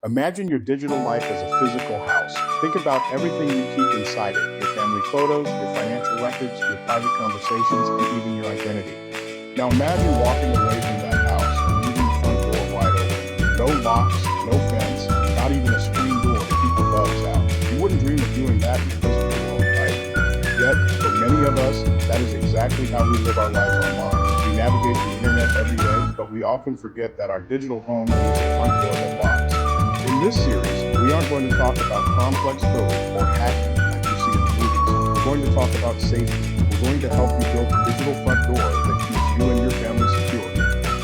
Imagine your digital life as a physical house. Think about everything you keep inside it: your family photos, your financial records, your private conversations, and even your identity. Now imagine walking away from that house and leaving the front door wide open. No locks, no fence, not even a screen door to keep the bugs out. You wouldn't dream of doing that in a physical home, right? Yet, for many of us, that is exactly how we live our lives online. We navigate the internet every day, but we often forget that our digital home needs a front door that locks. In this series, we aren't going to talk about complex code or hacking like you see in the movies. We're going to talk about safety. We're going to help you build a digital front door that keeps you and your family secure.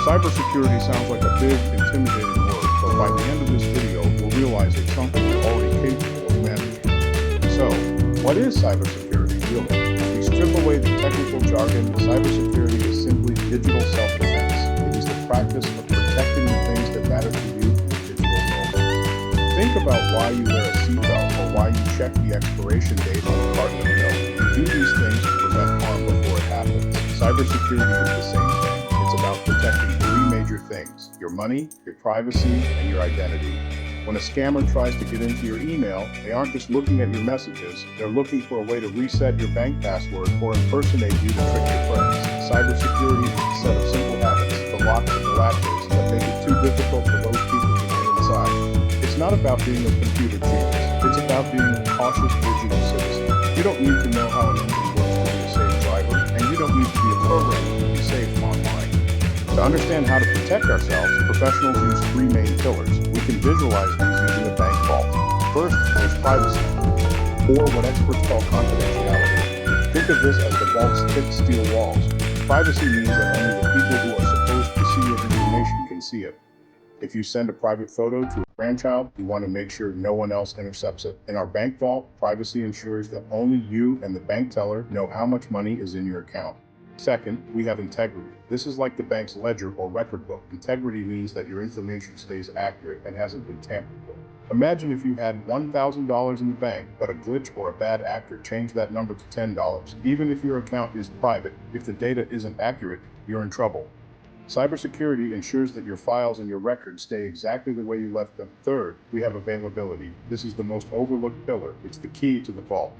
Cybersecurity sounds like a big, intimidating word, but by the end of this video, we'll realize it's something you're already capable of managing. So, what is cybersecurity really? If we strip away the technical jargon, cybersecurity is simply digital self-defense. It is the practice of protecting the things that matter to you in the digital world. Think about why you wear a seatbelt or why you check the expiration date on a carton of milk. You do these things to prevent harm before it happens. Cybersecurity is the same thing. It's about protecting three major things: your money, your privacy, and your identity. When a scammer tries to get into your email, they aren't just looking at your messages, they're looking for a way to reset your bank password or impersonate you to trick your friends. Cybersecurity is a set of simple habits, the locks and the latches, that make it too difficult for those people to get inside. It's not about being a computer genius, it's about being a cautious digital citizen. You don't need to know how an engine works to be a safe driver, and you don't need to be a programmer to be safe online. To understand how to protect ourselves, professionals use three main pillars. We can visualize these using a bank vault. First, there's privacy, or what experts call confidentiality. Think of this as the vault's thick steel walls. Privacy means that only the people who are supposed to see your information can see it. If you send a private photo to a grandchild, you want to make sure no one else intercepts it. In our bank vault, privacy ensures that only you and the bank teller know how much money is in your account. Second, we have integrity. This is like the bank's ledger or record book. Integrity means that your information stays accurate and hasn't been tampered with. Imagine if you had $1,000 in the bank, but a glitch or a bad actor changed that number to $10. Even if your account is private, if the data isn't accurate, you're in trouble. Cybersecurity ensures that your files and your records stay exactly the way you left them. Third, we have availability. This is the most overlooked pillar. It's the key to the vault.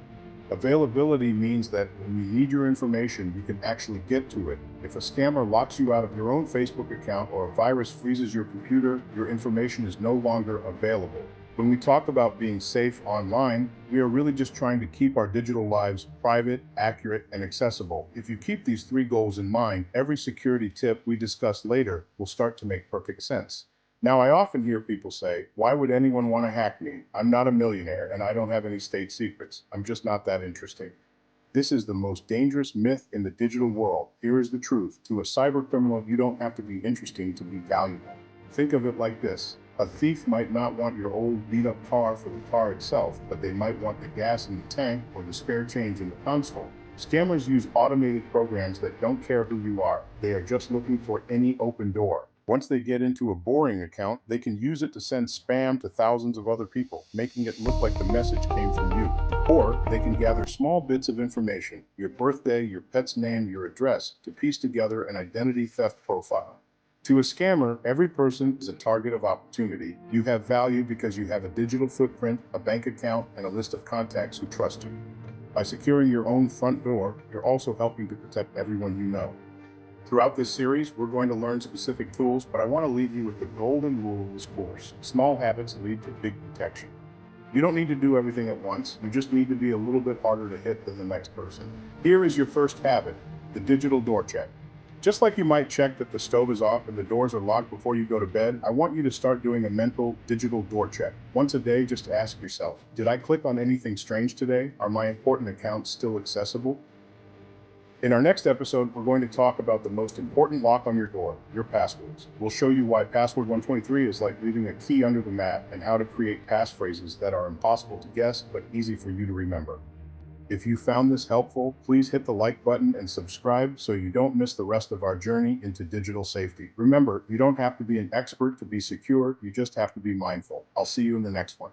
Availability means that when you need your information, you can actually get to it. If a scammer locks you out of your own Facebook account or a virus freezes your computer, your information is no longer available. When we talk about being safe online, we are really just trying to keep our digital lives private, accurate, and accessible. If you keep these three goals in mind, every security tip we discuss later will start to make perfect sense. Now, I often hear people say, why would anyone want to hack me? I'm not a millionaire and I don't have any state secrets. I'm just not that interesting. This is the most dangerous myth in the digital world. Here is the truth. To a cybercriminal, you don't have to be interesting to be valuable. Think of it like this. A thief might not want your old beat-up car for the car itself, but they might want the gas in the tank or the spare change in the console. Scammers use automated programs that don't care who you are. They are just looking for any open door. Once they get into a boring account, they can use it to send spam to thousands of other people, making it look like the message came from you. Or they can gather small bits of information, your birthday, your pet's name, your address, to piece together an identity theft profile. To a scammer, every person is a target of opportunity. You have value because you have a digital footprint, a bank account, and a list of contacts who trust you. By securing your own front door, you're also helping to protect everyone you know. Throughout this series, we're going to learn specific tools, but I want to leave you with the golden rule of this course. Small habits lead to big protection. You don't need to do everything at once. You just need to be a little bit harder to hit than the next person. Here is your first habit: the digital door check. Just like you might check that the stove is off and the doors are locked before you go to bed, I want you to start doing a mental digital door check. Once a day, just ask yourself, did I click on anything strange today? Are my important accounts still accessible? In our next episode, we're going to talk about the most important lock on your door, your passwords. We'll show you why password 123 is like leaving a key under the mat and how to create passphrases that are impossible to guess but easy for you to remember. If you found this helpful, please hit the like button and subscribe so you don't miss the rest of our journey into digital safety. Remember, you don't have to be an expert to be secure, you just have to be mindful. I'll see you in the next one.